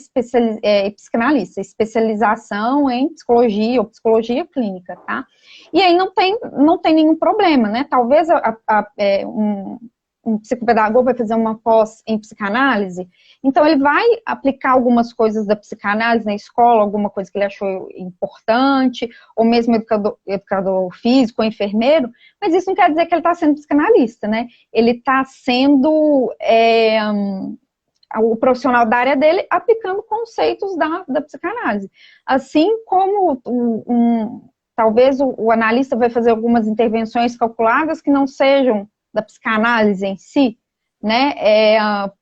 psicanalista, especialização em psicologia ou psicologia clínica, tá? E aí não tem nenhum problema, né? Talvez um psicopedagogo vai fazer uma pós em psicanálise, então ele vai aplicar algumas coisas da psicanálise na escola, alguma coisa que ele achou importante, ou mesmo educador físico, ou enfermeiro, mas isso não quer dizer que ele está sendo psicanalista, né? Ele está sendo o profissional da área dele aplicando conceitos da psicanálise. Assim como talvez o analista vai fazer algumas intervenções calculadas que não sejam da psicanálise em si, né,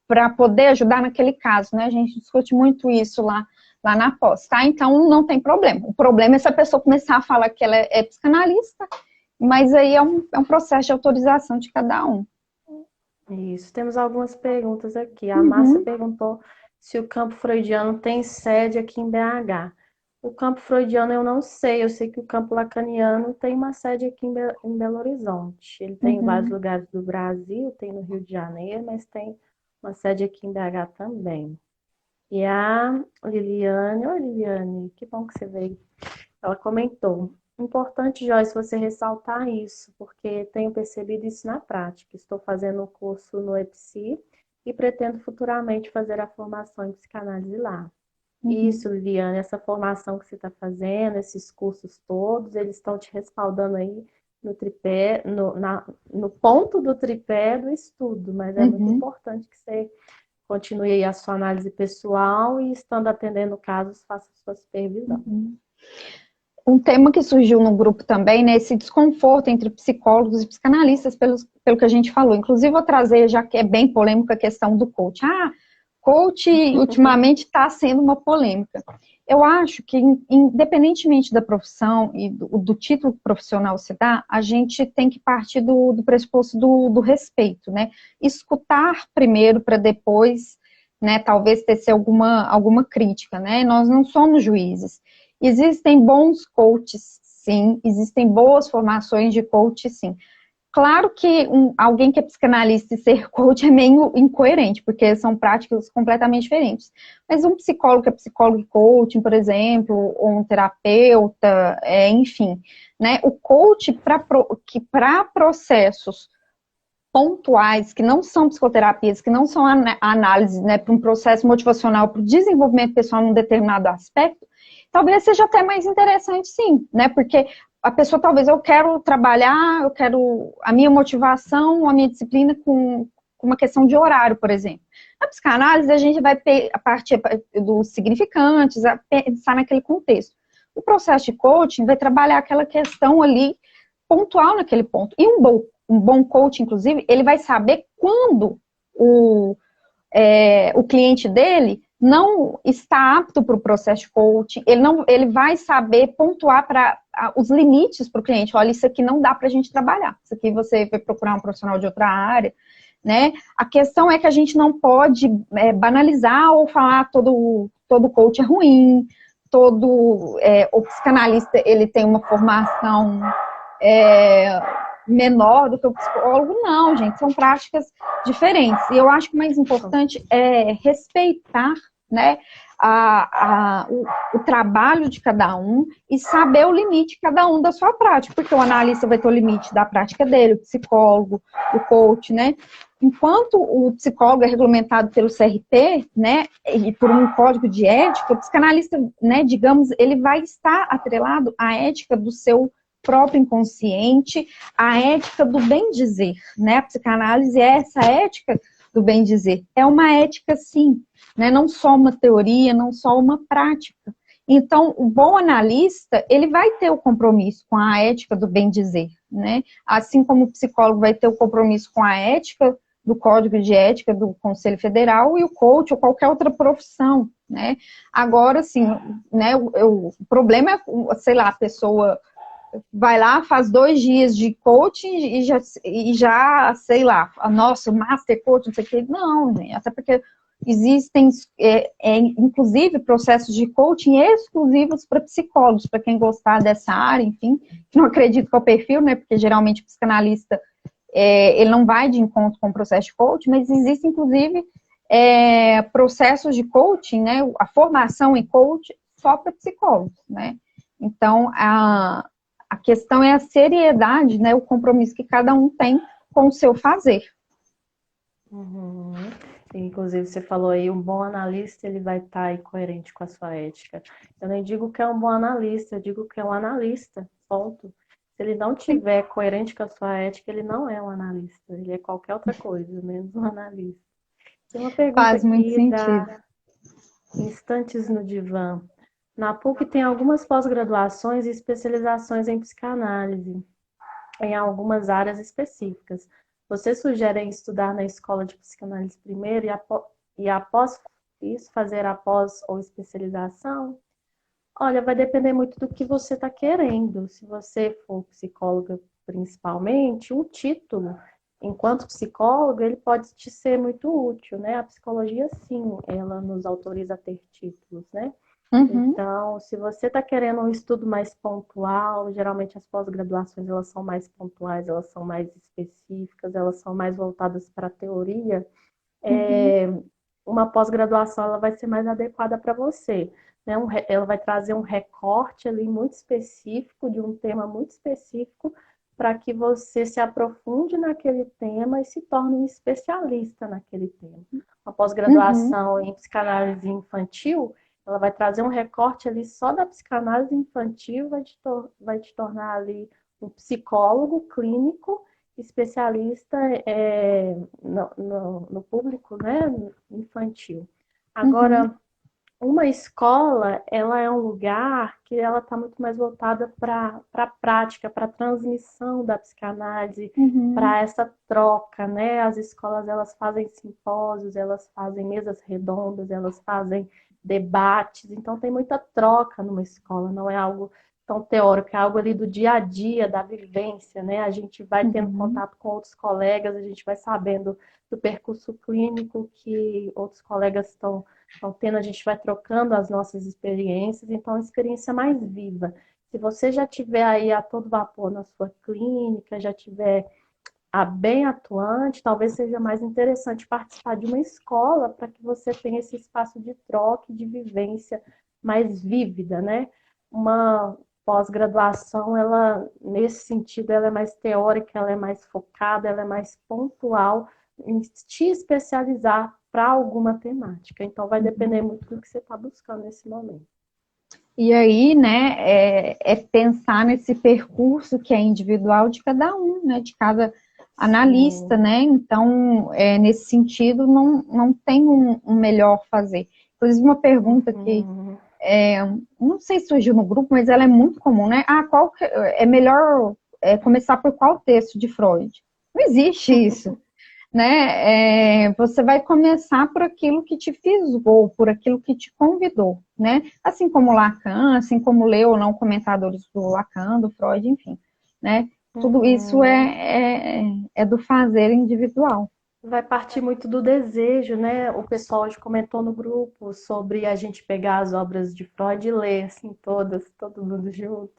para poder ajudar naquele caso, né, a gente discute muito isso lá na pós, tá, então não tem problema, o problema é se a pessoa começar a falar que ela é psicanalista, mas aí é um processo de autorização de cada um. Isso, temos algumas perguntas aqui, a Márcia perguntou se o campo freudiano tem sede aqui em BH. O campo freudiano eu não sei, eu sei que o campo lacaniano tem uma sede aqui em Belo Horizonte. Ele tem em vários lugares do Brasil, tem no Rio de Janeiro, mas tem uma sede aqui em BH também. E a Liliane, oi Liliane, que bom que você veio. Ela comentou, importante, Joyce, você ressaltar isso, porque tenho percebido isso na prática. Estou fazendo um curso no EPSI e pretendo futuramente fazer a formação em psicanálise lá. Isso, Liliane, essa formação que você está fazendo, esses cursos todos, eles estão te respaldando aí no tripé, no ponto do tripé do estudo, mas é muito importante que você continue aí a sua análise pessoal e, estando atendendo casos, faça a sua supervisão. Um tema que surgiu no grupo também, né, esse desconforto entre psicólogos e psicanalistas, pelo que a gente falou. Inclusive, vou trazer, já que é bem polêmica, a questão do coach. Coach, ultimamente, está sendo uma polêmica. Eu acho que, independentemente da profissão e do título que o profissional se dá, a gente tem que partir do pressuposto do respeito, né? Escutar primeiro para depois, né, talvez tecer alguma crítica, né? Nós não somos juízes. Existem bons coaches, sim. Existem boas formações de coach, sim. Claro que alguém que é psicanalista e ser coach é meio incoerente, porque são práticas completamente diferentes. Mas um psicólogo que é psicólogo e coaching, por exemplo, ou um terapeuta, enfim, né? O coach para processos pontuais, que não são psicoterapias, que não são análises, né, para um processo motivacional, para o desenvolvimento pessoal num determinado aspecto, talvez seja até mais interessante, sim, né? Porque a pessoa, talvez, eu quero trabalhar, eu quero a minha motivação, a minha disciplina com uma questão de horário, por exemplo. Na psicanálise, a gente vai, a partir dos significantes, a pensar naquele contexto. O processo de coaching vai trabalhar aquela questão ali pontual naquele ponto. E um bom coach, inclusive, ele vai saber quando o cliente dele não está apto para o processo de coaching, ele vai saber pontuar para os limites para o cliente. Olha, isso aqui não dá para a gente trabalhar. Isso aqui você vai procurar um profissional de outra área, né? A questão é que a gente não pode banalizar ou falar todo coach é ruim, o psicanalista ele tem uma formação menor do que o psicólogo. Não, gente, são práticas diferentes. E eu acho que o mais importante é respeitar, né, o trabalho de cada um e saber o limite de cada um da sua prática, porque o analista vai ter o limite da prática dele, o psicólogo, o coach, né? Enquanto o psicólogo é regulamentado pelo CRP, né, e por um código de ética, o psicanalista, né, digamos, ele vai estar atrelado à ética do seu próprio inconsciente, à ética do bem dizer, né? A psicanálise é essa ética do bem dizer. É uma ética, sim, né? Não só uma teoria, não só uma prática. Então, o bom analista, ele vai ter o compromisso com a ética do bem dizer, né? Assim como o psicólogo vai ter o compromisso com a ética do Código de Ética do Conselho Federal e o coach ou qualquer outra profissão, né? Agora, assim, né, o problema é, sei lá, a pessoa vai lá, faz 2 dias de coaching e já sei lá, nossa, master coach, não sei o que. Não, né? Até porque existem, inclusive, processos de coaching exclusivos para psicólogos, para quem gostar dessa área, enfim. Não acredito que é o perfil, né? Porque geralmente o psicanalista, ele não vai de encontro com o processo de coaching, mas existem, inclusive, processos de coaching, né? A formação em coaching só para psicólogos, né? Então, a questão é a seriedade, né, o compromisso que cada um tem com o seu fazer. Uhum. Inclusive, você falou aí, um bom analista, ele vai estar aí coerente com a sua ética. Eu nem digo que é um bom analista, eu digo que é um analista, ponto. Se ele não tiver coerente com a sua ética, ele não é um analista, ele é qualquer outra coisa, menos um analista. Tem uma pergunta Faz muito aqui sentido. da Instantes no Divã. Na PUC tem algumas pós-graduações e especializações em psicanálise, em algumas áreas específicas. Você sugere estudar na escola de psicanálise primeiro e após isso fazer a pós ou especialização? Olha, vai depender muito do que você está querendo. Se você for psicóloga principalmente, um título, enquanto psicóloga, ele pode te ser muito útil, né? A psicologia, sim, ela nos autoriza a ter títulos, né? Uhum. Então, se você está querendo um estudo mais pontual, geralmente as pós-graduações elas são mais pontuais, elas são mais específicas, elas são mais voltadas para a teoria. Uma pós-graduação ela vai ser mais adequada para você, né? Ela vai trazer um recorte ali muito específico, de um tema muito específico, para que você se aprofunde naquele tema e se torne um especialista naquele tema. Uma pós-graduação em psicanálise infantil, ela vai trazer um recorte ali só da psicanálise infantil, vai te tornar ali um psicólogo clínico, especialista no público, né, infantil. Agora, uma escola, ela é um lugar que ela está muito mais voltada para a prática, para a transmissão da psicanálise, para essa troca, né? As escolas, elas fazem simpósios, elas fazem mesas redondas, elas fazem debates, então tem muita troca numa escola, não é algo tão teórico, é algo ali do dia a dia, da vivência, né? A gente vai tendo contato com outros colegas, a gente vai sabendo do percurso clínico que outros colegas estão tendo, a gente vai trocando as nossas experiências, então é uma experiência mais viva. Se você já tiver aí a todo vapor na sua clínica, já tiver bem atuante, talvez seja mais interessante participar de uma escola para que você tenha esse espaço de troca e de vivência mais vívida, né? Uma pós-graduação, ela, nesse sentido, ela é mais teórica, ela é mais focada, ela é mais pontual em te especializar para alguma temática. Então, vai depender muito do que você está buscando nesse momento. E aí, né, é pensar nesse percurso que é individual de cada um, né, de cada analista, né? Então, nesse sentido, não tem um melhor fazer. Inclusive, uma pergunta que não sei se surgiu no grupo, mas ela é muito comum, né? Qual que é melhor começar por qual texto de Freud? Não existe isso, né? Você vai começar por aquilo que te fisgou, por aquilo que te convidou, né? Assim como Lacan, assim como leu ou não comentadores do Lacan, do Freud, enfim, né? Tudo isso é do fazer individual. Vai partir muito do desejo, né? O pessoal hoje comentou no grupo sobre a gente pegar as obras de Freud e ler, assim, todas, todo mundo junto.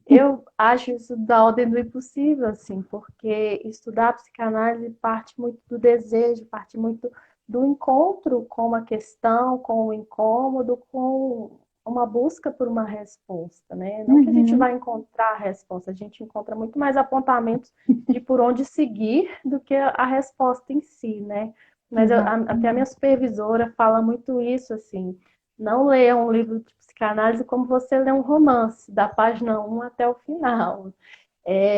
Eu acho isso da ordem do impossível, assim, porque estudar a psicanálise parte muito do desejo, parte muito do encontro com uma questão, com o incômodo, com uma busca por uma resposta, né? Não que a gente vai encontrar a resposta, a gente encontra muito mais apontamentos de por onde seguir do que a resposta em si, né? Mas até a minha supervisora fala muito isso, assim, não leia um livro de psicanálise como você lê um romance, da página 1 até o final.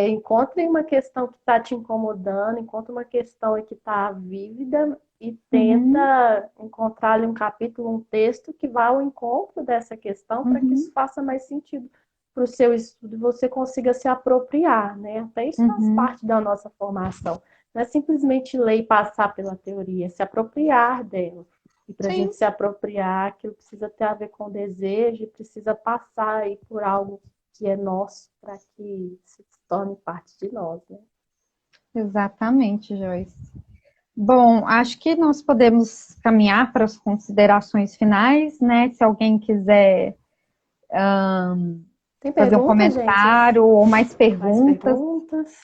Encontre uma questão que está te incomodando, encontre uma questão que está vívida e tenta encontrar ali um capítulo, um texto que vá ao encontro dessa questão para que isso faça mais sentido para o seu estudo e você consiga se apropriar, né? Até isso faz parte da nossa formação. Não é simplesmente ler e passar pela teoria, é se apropriar dela. E para a gente se apropriar, aquilo precisa ter a ver com desejo, precisa passar aí por algo que é nosso para que se torne parte de nós, né? Exatamente, Joyce. Bom, acho que nós podemos caminhar para as considerações finais, né? Se alguém quiser fazer um comentário, gente? Ou mais perguntas.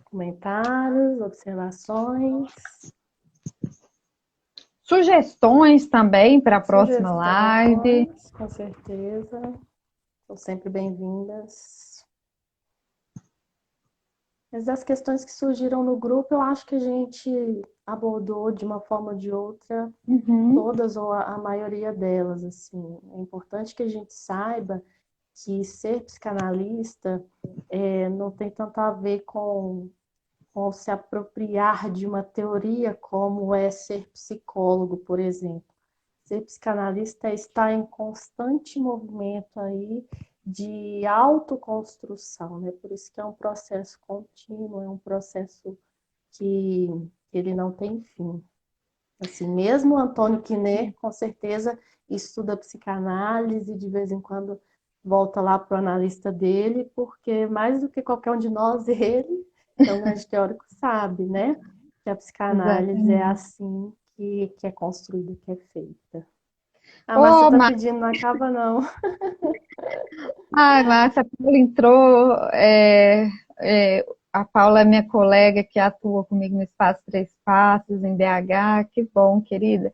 Comentários, observações. Sugestões também para a próxima live. Com certeza. São sempre bem-vindas. Mas das questões que surgiram no grupo, eu acho que a gente abordou de uma forma ou de outra todas ou a maioria delas, assim. É importante que a gente saiba que ser psicanalista não tem tanto a ver com se apropriar de uma teoria como é ser psicólogo, por exemplo. Ser psicanalista está em constante movimento aí de autoconstrução, né? Por isso que é um processo contínuo, é um processo que ele não tem fim. Assim, mesmo Antônio Quinet, com certeza, estuda psicanálise, de vez em quando volta lá para o analista dele, porque mais do que qualquer um de nós, ele é um grande teórico, sabe, né? Que a psicanálise é assim que é construída, que é feita. A Márcia tá pedindo, não acaba não. Márcia, a Paula entrou, a Paula é minha colega que atua comigo no Espaço Três Passos, em BH, que bom, querida.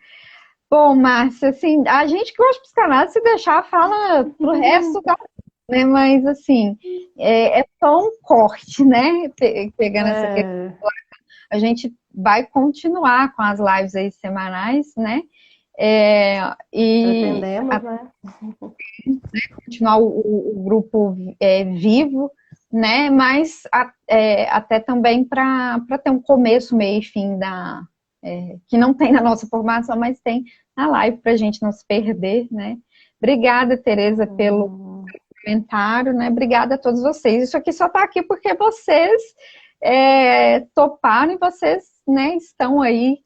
Bom, Márcia, assim, a gente que gosta de psicanálise, se deixar, fala pro resto da... Né? Mas, assim, é só um corte, né? Pegando essa questão. A gente vai continuar com as lives aí semanais, né? Pretendemos, né? Continuar o grupo vivo, né? Mas até também para ter um começo, meio e fim que não tem na nossa formação, mas tem na live para a gente não se perder, né? Obrigada, Tereza, pelo comentário, né? Obrigada a todos vocês. Isso aqui só está aqui porque vocês toparam e vocês, né, estão aí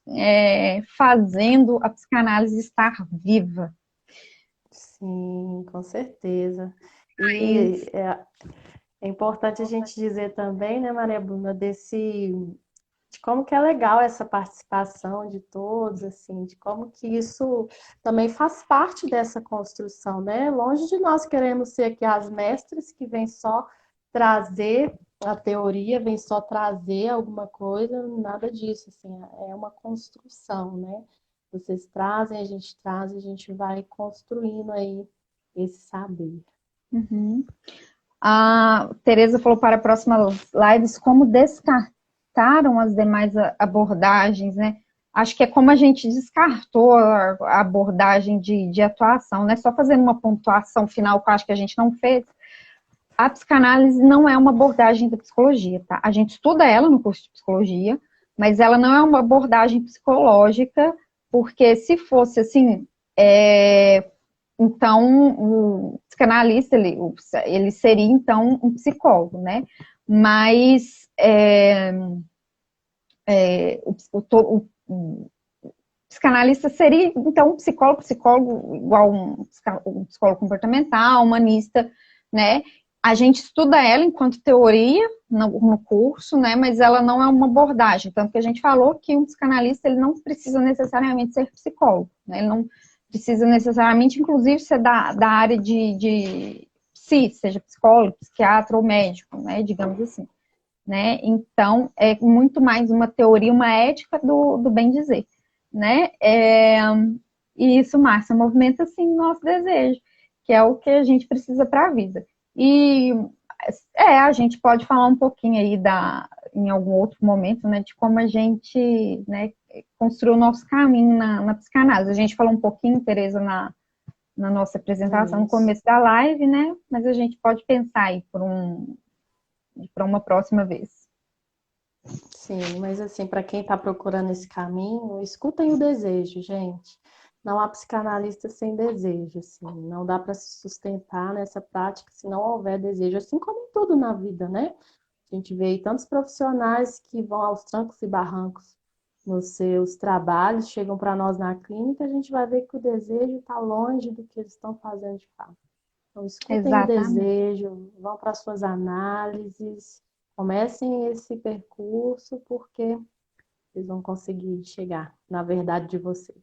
fazendo a psicanálise estar viva. Sim, com certeza. E é importante a gente dizer também, né, Maria Bruna, de como que é legal essa participação de todos, assim, de como que isso também faz parte dessa construção, né? Longe de nós queremos ser aqui as mestras que vêm só trazer a teoria, vêm só trazer alguma coisa, nada disso, assim, é uma construção, né? Vocês trazem, a gente traz, a gente vai construindo aí esse saber. A Tereza falou para próximas lives como descartaram as demais abordagens, né? Acho que é como a gente descartou a abordagem de atuação, né? Só fazendo uma pontuação final que eu acho que a gente não fez. A psicanálise não é uma abordagem da psicologia, tá? A gente estuda ela no curso de psicologia, mas ela não é uma abordagem psicológica, porque se fosse assim, Então, o psicanalista, ele seria, então, um psicólogo, né? Mas o psicanalista seria, então, um psicólogo igual um psicólogo comportamental, humanista, né? A gente estuda ela enquanto teoria no curso, né? Mas ela não é uma abordagem. Tanto que a gente falou que um psicanalista, ele não precisa necessariamente ser psicólogo, né? Ele não precisa necessariamente, inclusive, ser da área de psi, seja psicólogo, psiquiatra ou médico, né? Digamos assim. Né? Então, é muito mais uma teoria, uma ética do bem dizer, né? E isso, Márcia, movimenta, assim, nosso desejo, que é o que a gente precisa para a vida. E a gente pode falar um pouquinho aí em algum outro momento, né, de como a gente, né, construiu o nosso caminho na psicanálise. A gente falou um pouquinho, Tereza, na nossa apresentação, no começo da live, né? Mas a gente pode pensar aí para uma próxima vez. Sim, mas assim, para quem está procurando esse caminho, escutem o desejo, gente. Não há psicanalista sem desejo, assim. Não dá para se sustentar nessa prática se não houver desejo, assim como em tudo na vida, né? A gente vê aí tantos profissionais que vão aos trancos e barrancos nos seus trabalhos, chegam para nós na clínica, a gente vai ver que o desejo está longe do que eles estão fazendo de fato. Então, escutem o Exatamente. desejo, vão para suas análises, comecem esse percurso, porque vocês vão conseguir chegar na verdade de vocês.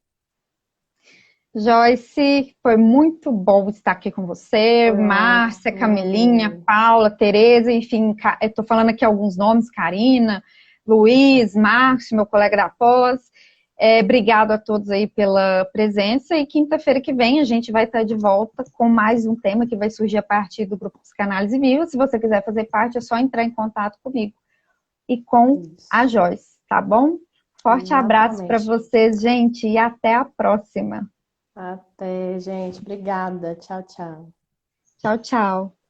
Joyce, foi muito bom estar aqui com você, Foi Márcia, ótimo, eu Camilinha, amei. Paula, Tereza, enfim, eu estou falando aqui alguns nomes, Karina, Luiz, Márcio, meu colega da pós. Obrigado a todos aí pela presença e quinta-feira que vem a gente vai estar de volta com mais um tema que vai surgir a partir do Grupo Psicanálise Viva. Se você quiser fazer parte, é só entrar em contato comigo e com a Isso, Joyce, tá bom? Forte abraço para exatamente. vocês, gente, e até a próxima. Até, gente. Obrigada. Tchau, tchau. Tchau, tchau.